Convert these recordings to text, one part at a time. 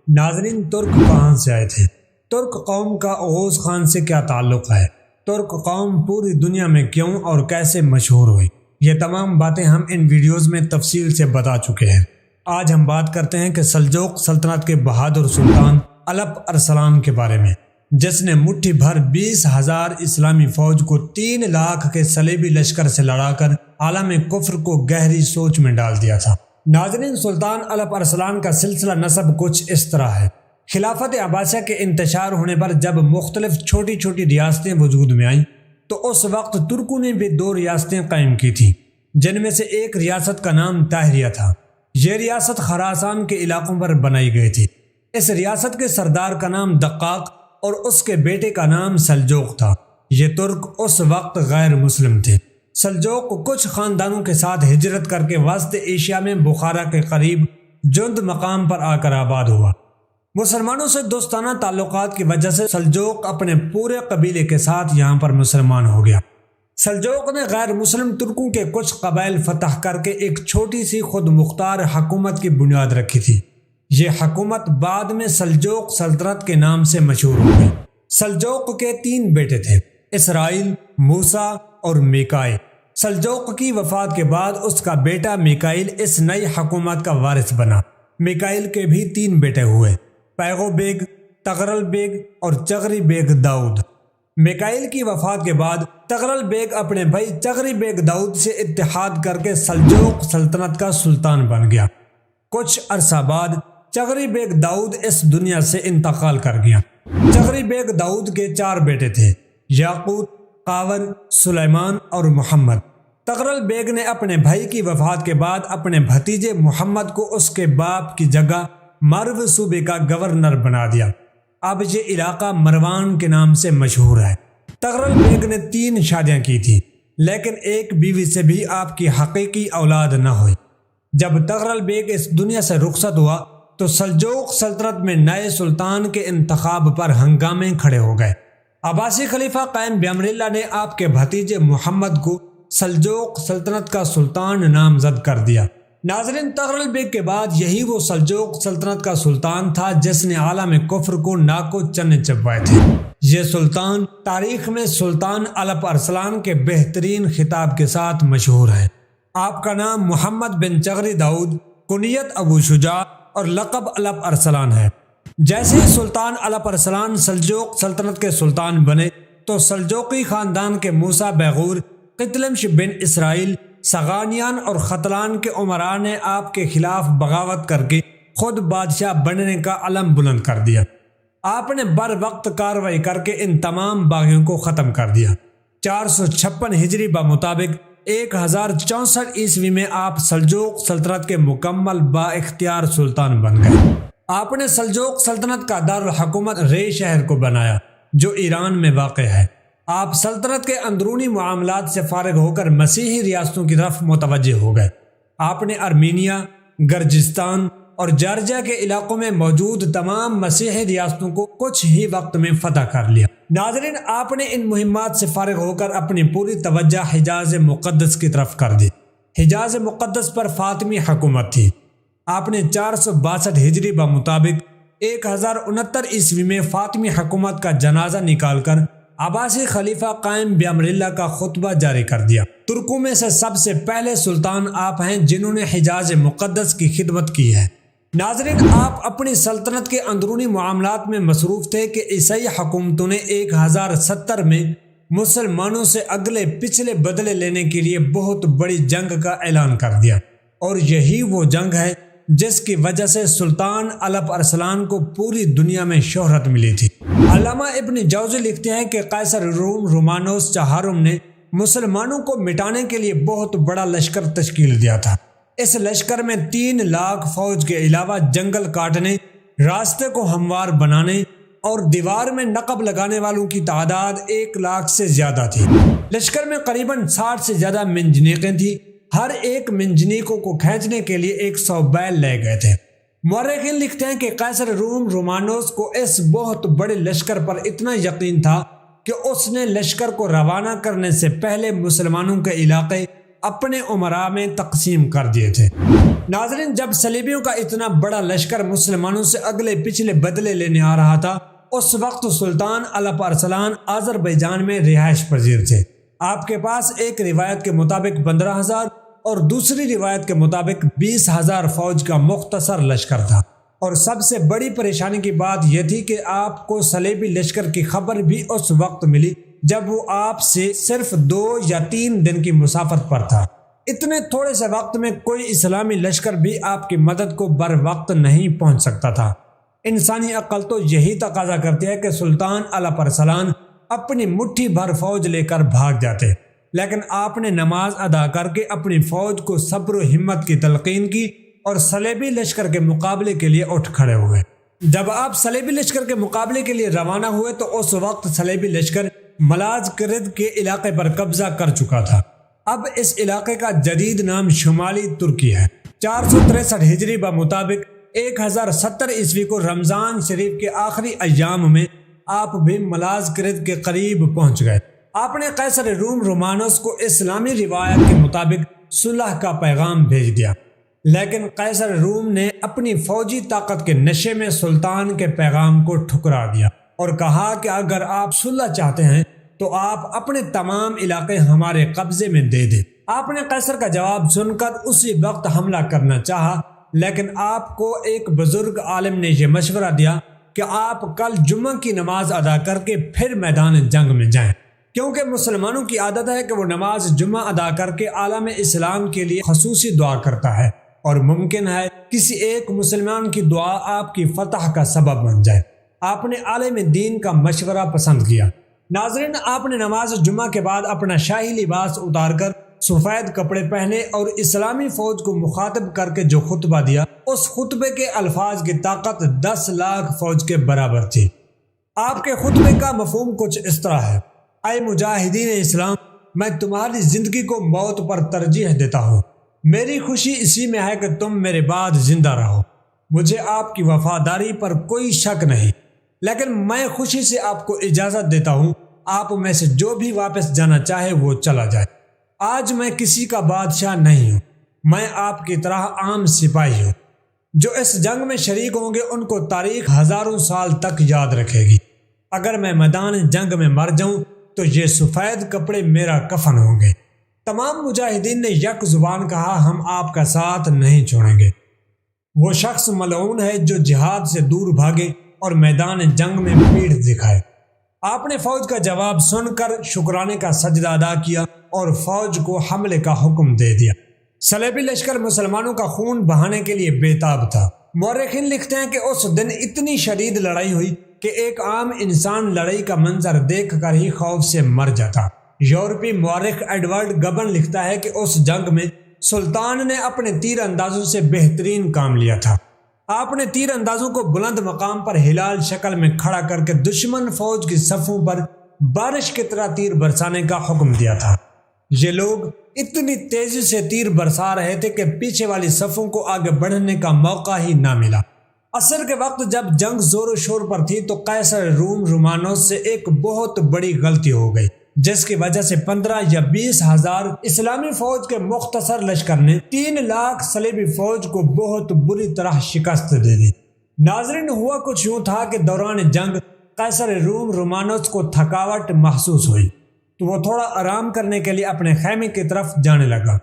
ناظرین، ترک کہاں سے آئے تھے؟ ترک قوم کا اوغوز خان سے کیا تعلق ہے؟ ترک قوم پوری دنیا میں کیوں اور کیسے مشہور ہوئی؟ یہ تمام باتیں ہم ان ویڈیوز میں تفصیل سے بتا چکے ہیں۔ آج ہم بات کرتے ہیں کہ سلجوق سلطنت کے بہادر سلطان الپ ارسلان کے بارے میں، جس نے مٹھی بھر 20,000 اسلامی فوج کو 3 لاکھ کے صلیبی لشکر سے لڑا کر عالم کفر کو گہری سوچ میں ڈال دیا تھا۔ ناظرین، سلطان الپ ارسلان کا سلسلہ نسب کچھ اس طرح ہے۔ خلافت عباسیہ کے انتشار ہونے پر جب مختلف چھوٹی چھوٹی ریاستیں وجود میں آئیں تو اس وقت ترکوں نے بھی 2 ریاستیں قائم کی تھیں، جن میں سے ایک ریاست کا نام طاہریہ تھا۔ یہ ریاست خراسان کے علاقوں پر بنائی گئی تھی۔ اس ریاست کے سردار کا نام دقاق اور اس کے بیٹے کا نام سلجوق تھا۔ یہ ترک اس وقت غیر مسلم تھے۔ سلجوق کچھ خاندانوں کے ساتھ ہجرت کر کے وسط ایشیا میں بخارا کے قریب جند مقام پر آ کر آباد ہوا۔ مسلمانوں سے دوستانہ تعلقات کی وجہ سے سلجوق اپنے پورے قبیلے کے ساتھ یہاں پر مسلمان ہو گیا۔ سلجوق نے غیر مسلم ترکوں کے کچھ قبائل فتح کر کے ایک چھوٹی سی خود مختار حکومت کی بنیاد رکھی تھی۔ یہ حکومت بعد میں سلجوق سلطنت کے نام سے مشہور ہو گئی۔ سلجوق کے 3 بیٹے تھے، اسرائیل، موسیٰ اور میکائیل۔ سلجوق کی وفات کے بعد اس کا بیٹا میکائیل اس نئی حکومت کا وارث بنا۔ میکائیل کے بھی 3 بیٹے ہوئے، پیغو بیگ، تغرل بیگ اور چغری بیگ داؤد۔ میکائیل کی وفات کے بعد تغرل بیگ اپنے بھائی چغری بیگ داؤد سے اتحاد کر کے سلجوق سلطنت کا سلطان بن گیا۔ کچھ عرصہ بعد چغری بیگ داؤد اس دنیا سے انتقال کر گیا۔ چغری بیگ داؤد کے 4 بیٹے تھے، یاقوت، قاون، سلیمان اور محمد۔ تغرل بیگ نے اپنے بھائی کی وفات کے بعد اپنے بھتیجے محمد کو اس کے باپ کی جگہ مرو صوبے کا گورنر بنا دیا۔ اب یہ علاقہ مروان کے نام سے مشہور ہے۔ تغرل بیگ نے 3 شادیاں کی تھیں، لیکن ایک بیوی سے بھی آپ کی حقیقی اولاد نہ ہوئی۔ جب تغرل بیگ اس دنیا سے رخصت ہوا تو سلجوق سلطنت میں نئے سلطان کے انتخاب پر ہنگامے کھڑے ہو گئے۔ عباسی خلیفہ قائم بیامر اللہ نے آپ کے بھتیجے محمد کو سلجوق سلطنت کا سلطان نامزد کر دیا۔ ناظرین، تغرل بیگ کے بعد یہی وہ سلجوق سلطنت کا سلطان تھا جس نے عالم کفر کو ناکو چنے چبوائے تھے۔ یہ سلطان تاریخ میں سلطان الپ ارسلان کے بہترین خطاب کے ساتھ مشہور ہے۔ آپ کا نام محمد بن چغری داؤد، کنیت ابو شجاع اور لقب الپ ارسلان ہے۔ جیسے ہی سلطان الپ ارسلان سلجوق سلطنت کے سلطان بنے تو سلجوقی خاندان کے موسیٰ بیغور، قتلمش بن اسرائیل، سغانیان اور ختلان کے امراء نے آپ کے خلاف بغاوت کر کے خود بادشاہ بننے کا علم بلند کر دیا۔ آپ نے بر وقت کارروائی کر کے ان تمام باغیوں کو ختم کر دیا۔ 456 ہجری بمطابق 1064 عیسوی میں آپ سلجوق سلطنت کے مکمل با اختیار سلطان بن گئے۔ آپ نے سلجوق سلطنت کا دارالحکومت رے شہر کو بنایا، جو ایران میں واقع ہے۔ آپ سلطنت کے اندرونی معاملات سے فارغ ہو کر مسیحی ریاستوں کی طرف متوجہ ہو گئے۔ آپ نے ارمینیا، گرجستان اور جارجیا کے علاقوں میں موجود تمام مسیحی ریاستوں کو کچھ ہی وقت میں فتح کر لیا۔ ناظرین، آپ نے ان مہمات سے فارغ ہو کر اپنی پوری توجہ حجاز مقدس کی طرف کر دی۔ حجاز مقدس پر فاطمی حکومت تھی۔ آپ نے 462 ہجری بمطابق 1069 عیسوی میں فاطمی حکومت کا جنازہ نکال کر عباسی خلیفہ قائم بیامر اللہ کا خطبہ جاری کر دیا۔ ترکوں میں سے سب سے پہلے سلطان آپ ہیں جنہوں نے حجاز مقدس کی خدمت کی ہے۔ ناظرین، آپ اپنی سلطنت کے اندرونی معاملات میں مصروف تھے کہ عیسائی حکومتوں نے 1070 میں مسلمانوں سے اگلے پچھلے بدلے لینے کے لیے بہت بڑی جنگ کا اعلان کر دیا، اور یہی وہ جنگ ہے جس کی وجہ سے سلطان الپ ارسلان کو پوری دنیا میں شہرت ملی تھی۔ علامہ ابن جوزی لکھتے ہیں کہ قیصر روم رومانوس چہارم نے مسلمانوں کو مٹانے کے لیے بہت بڑا لشکر تشکیل دیا تھا۔ اس لشکر میں 3 لاکھ فوج کے علاوہ جنگل کاٹنے، راستے کو ہموار بنانے اور دیوار میں نقب لگانے والوں کی تعداد 1 لاکھ سے زیادہ تھی۔ لشکر میں قریباً 60 سے زیادہ منجنیقیں تھیں۔ ہر ایک منجنیقوں کو کھینچنے کے لیے 100 بیل لے گئے تھے۔ مورخین لکھتے ہیں کہ قیصر روم رومانوس کو اس بہت بڑے لشکر پر اتنا یقین تھا کہ اس نے لشکر کو روانہ کرنے سے پہلے مسلمانوں کے علاقے اپنے امراء میں تقسیم کر دیے تھے۔ ناظرین، جب صلیبیوں کا اتنا بڑا لشکر مسلمانوں سے اگلے پچھلے بدلے لینے آ رہا تھا، اس وقت سلطان الپ ارسلان آذربائیجان میں رہائش پذیر تھے۔ آپ کے پاس ایک روایت کے مطابق 15,000 اور دوسری روایت کے مطابق 20,000 فوج کا مختصر لشکر تھا، اور سب سے بڑی پریشانی کی بات یہ تھی کہ آپ کو صلیبی لشکر کی خبر بھی اس وقت ملی جب وہ آپ سے صرف 2 یا 3 دن کی مسافت پر تھا۔ اتنے تھوڑے سے وقت میں کوئی اسلامی لشکر بھی آپ کی مدد کو بر وقت نہیں پہنچ سکتا تھا۔ انسانی عقل تو یہی تقاضا کرتی ہے کہ سلطان الپ ارسلان اپنی مٹھی بھر فوج لے کر بھاگ جاتے، لیکن آپ نے نماز ادا کر کے اپنی فوج کو صبر و ہمت کی تلقین کی اور صلیبی لشکر کے مقابلے کے لیے اٹھ کھڑے ہوئے۔ جب آپ صلیبی لشکر کے مقابلے کے لیے روانہ ہوئے تو اس وقت صلیبی لشکر ملاز کرد کے علاقے پر قبضہ کر چکا تھا۔ اب اس علاقے کا جدید نام شمالی ترکی ہے۔ 463 ہجری بمطابق 1070 عیسوی کو رمضان شریف کے آخری ایام میں آپ بھی ملاز کرد کے قریب پہنچ گئے۔ آپ نے قیصر روم رومانوس کو اسلامی روایت کے مطابق صلح کا پیغام بھیج دیا، لیکن قیصر روم نے اپنی فوجی طاقت کے نشے میں سلطان کے پیغام کو ٹھکرا دیا اور کہا کہ اگر آپ صلح چاہتے ہیں تو آپ اپنے تمام علاقے ہمارے قبضے میں دے دیں۔ آپ نے قیصر کا جواب سن کر اسی وقت حملہ کرنا چاہا، لیکن آپ کو ایک بزرگ عالم نے یہ مشورہ دیا کہ آپ کل جمعہ کی نماز ادا کر کے پھر میدان جنگ میں جائیں، کیونکہ مسلمانوں کی عادت ہے کہ وہ نماز جمعہ ادا کر کے عالم اسلام کے لیے خصوصی دعا کرتا ہے، اور ممکن ہے کسی ایک مسلمان کی دعا آپ کی فتح کا سبب بن جائے۔ آپ نے عالم دین کا مشورہ پسند کیا۔ ناظرین، آپ نے نماز جمعہ کے بعد اپنا شاہی لباس اتار کر سفید کپڑے پہنے اور اسلامی فوج کو مخاطب کر کے جو خطبہ دیا، اس خطبے کے الفاظ کی طاقت 10 لاکھ فوج کے برابر تھی۔ آپ کے خطبے کا مفہوم کچھ اس طرح ہے: اے مجاہدین اسلام، میں تمہاری زندگی کو موت پر ترجیح دیتا ہوں۔ میری خوشی اسی میں ہے کہ تم میرے بعد زندہ رہو۔ مجھے آپ کی وفاداری پر کوئی شک نہیں، لیکن میں خوشی سے آپ کو اجازت دیتا ہوں آپ میں سے جو بھی واپس جانا چاہے وہ چلا جائے۔ آج میں کسی کا بادشاہ نہیں ہوں، میں آپ کی طرح عام سپاہی ہوں۔ جو اس جنگ میں شریک ہوں گے ان کو تاریخ ہزاروں سال تک یاد رکھے گی۔ اگر میں میدان جنگ میں مر جاؤں تو یہ سفید کپڑے میرا کفن ہوں گے۔ تمام مجاہدین نے یک زبان کہا، ہم آپ کا ساتھ نہیں چھوڑیں گے۔ وہ شخص ملعون ہے جو جہاد سے دور بھاگے اور میدان جنگ میں پیٹھ دکھائے۔ آپ نے فوج کا جواب سن کر شکرانے کا سجدہ ادا کیا اور فوج کو حملے کا حکم دے دیا۔ صلیبی لشکر مسلمانوں کا خون بہانے کے لیے بےتاب تھا۔ مورخین لکھتے ہیں کہ اس دن اتنی شدید لڑائی ہوئی کہ ایک عام انسان لڑائی کا منظر دیکھ کر ہی خوف سے مر جاتا۔ یورپی مورخ ایڈورڈ گبن لکھتا ہے کہ اس جنگ میں سلطان نے اپنے تیر اندازوں سے بہترین کام لیا تھا۔ آپ نے تیر اندازوں کو بلند مقام پر ہلال شکل میں کھڑا کر کے دشمن فوج کی صفوں پر بارش کی طرح تیر برسانے کا حکم دیا تھا۔ یہ لوگ اتنی تیزی سے تیر برسا رہے تھے کہ پیچھے والی صفوں کو آگے بڑھنے کا موقع ہی نہ ملا۔ عصر کے وقت جب جنگ زور و شور پر تھی تو قیصر روم رومانوس سے ایک بہت بڑی غلطی ہو گئی، جس کی وجہ سے 15 یا 20 ہزار اسلامی فوج کے مختصر لشکر نے 3 لاکھ صلیبی فوج کو بہت بری طرح شکست دے دی۔ ناظرین، ہوا کچھ یوں تھا کہ دوران جنگ قیصر روم رومانوس کو تھکاوٹ محسوس ہوئی تو وہ تھوڑا آرام کرنے کے لیے اپنے خیمے کی طرف جانے لگا۔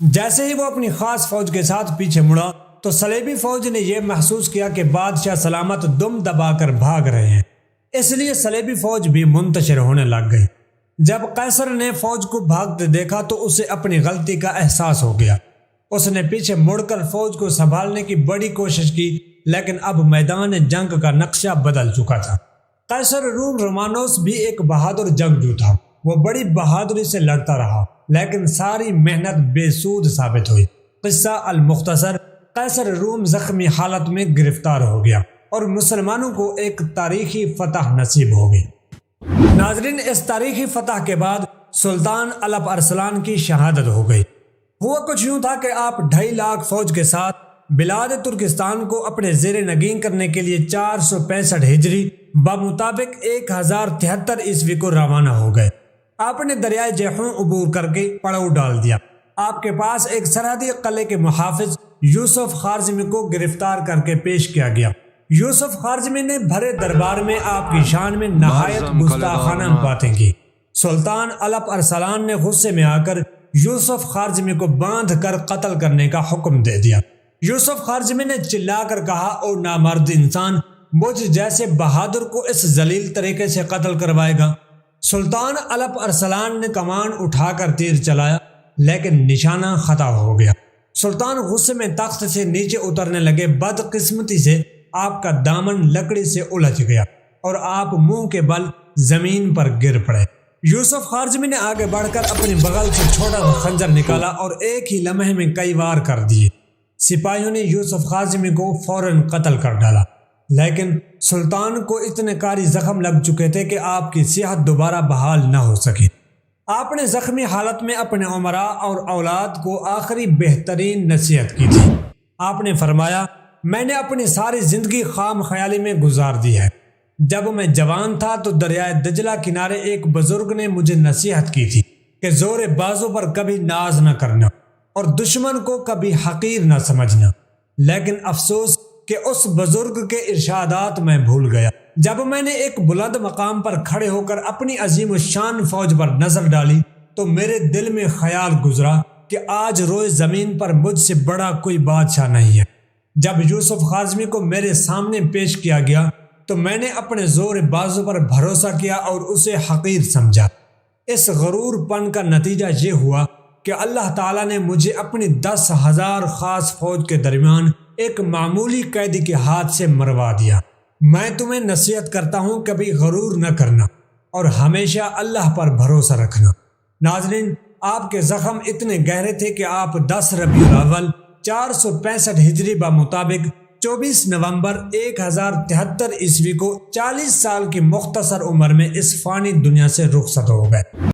جیسے ہی وہ اپنی خاص فوج کے ساتھ پیچھے مڑا تو صلیبی فوج نے یہ محسوس کیا کہ بادشاہ سلامت دم دبا کر بھاگ رہے ہیں، اس لیے صلیبی فوج بھی منتشر ہونے لگ گئی۔ جب قیصر نے فوج کو بھاگتے دیکھا تو اسے اپنی غلطی کا احساس ہو گیا۔ اس نے پیچھے مڑ کر فوج کو سنبھالنے کی بڑی کوشش کی، لیکن اب میدان جنگ کا نقشہ بدل چکا تھا۔ قیصر روم رومانوس بھی ایک بہادر جنگجو تھا۔ وہ بڑی بہادری سے لڑتا رہا، لیکن ساری محنت بے سود ثابت ہوئی۔ قصہ المختصر، قیصر روم زخمی حالت میں گرفتار ہو گیا اور مسلمانوں کو ایک تاریخی فتح نصیب ہو گئی۔ ناظرین، اس تاریخی فتح کے بعد سلطان الپ ارسلان کی شہادت ہو گئی۔ ہوا کچھ یوں تھا کہ آپ 2.5 لاکھ فوج کے ساتھ بلاد ترکستان کو اپنے زیر نگین کرنے کے لیے 465 ہجری بمطابق 1073 عیسوی کو روانہ ہو گئے۔ آپ نے دریائے جیحون عبور کر کے پڑاؤ ڈال دیا۔ آپ کے پاس ایک سرحدی قلعے کے محافظ یوسف خارزمی کو گرفتار کر کے پیش کیا گیا۔ یوسف خارزمی نے بھرے دربار میں آپ کی شان میں نہایت گستاخانہ باتیں کی۔ سلطان الپ ارسلان نے غصے میں آ کر یوسف خارزمی کو باندھ کر قتل کرنے کا حکم دے دیا۔ یوسف خارزمی نے چلا کر کہا، او نامرد انسان، مجھ جیسے بہادر کو اس ذلیل طریقے سے قتل کروائے گا؟ سلطان الپ ارسلان نے کمان اٹھا کر تیر چلایا، لیکن نشانہ خطا ہو گیا۔ سلطان غصے میں تخت سے نیچے اترنے لگے۔ بدقسمتی سے آپ کا دامن لکڑی سے الجھ گیا اور آپ منہ کے بل زمین پر گر پڑے۔ یوسف خارزمی نے آگے بڑھ کر اپنی بغل سے چھوٹا سا خنجر نکالا اور ایک ہی لمحے میں کئی وار کر دیے۔ سپاہیوں نے یوسف خارزمی کو فوراً قتل کر ڈالا، لیکن سلطان کو اتنے کاری زخم لگ چکے تھے کہ آپ کی صحت دوبارہ بحال نہ ہو سکی۔ آپ نے زخمی حالت میں اپنے امراء اور اولاد کو آخری بہترین نصیحت کی تھی۔ آپ نے فرمایا، میں نے اپنی ساری زندگی خام خیالی میں گزار دی ہے۔ جب میں جوان تھا تو دریائے دجلہ کنارے ایک بزرگ نے مجھے نصیحت کی تھی کہ زور بازو پر کبھی ناز نہ کرنا اور دشمن کو کبھی حقیر نہ سمجھنا، لیکن افسوس کہ اس بزرگ کے ارشادات میں بھول گیا۔ جب میں نے ایک بلند مقام پر کھڑے ہو کر اپنی عظیم الشان فوج پر نظر ڈالی تو میرے دل میں خیال گزرا کہ آج روئے زمین پر مجھ سے بڑا کوئی بادشاہ نہیں ہے۔ جب یوسف خارزمی کو میرے سامنے پیش کیا گیا تو میں نے اپنے زور بازو پر بھروسہ کیا اور اسے حقیر سمجھا۔ اس غرور پن کا نتیجہ یہ ہوا کہ اللہ تعالیٰ نے مجھے اپنی 10,000 خاص فوج کے درمیان ایک معمولی قیدی کے ہاتھ سے مروا دیا۔ میں تمہیں نصیحت کرتا ہوں، کبھی غرور نہ کرنا اور ہمیشہ اللہ پر بھروسہ رکھنا۔ ناظرین، آپ کے زخم اتنے گہرے تھے کہ آپ 10 ربیع الاول 465 ہجری بمطابق 24 نومبر 1073 عیسوی کو 40 سال کی مختصر عمر میں اس فانی دنیا سے رخصت ہو گئے۔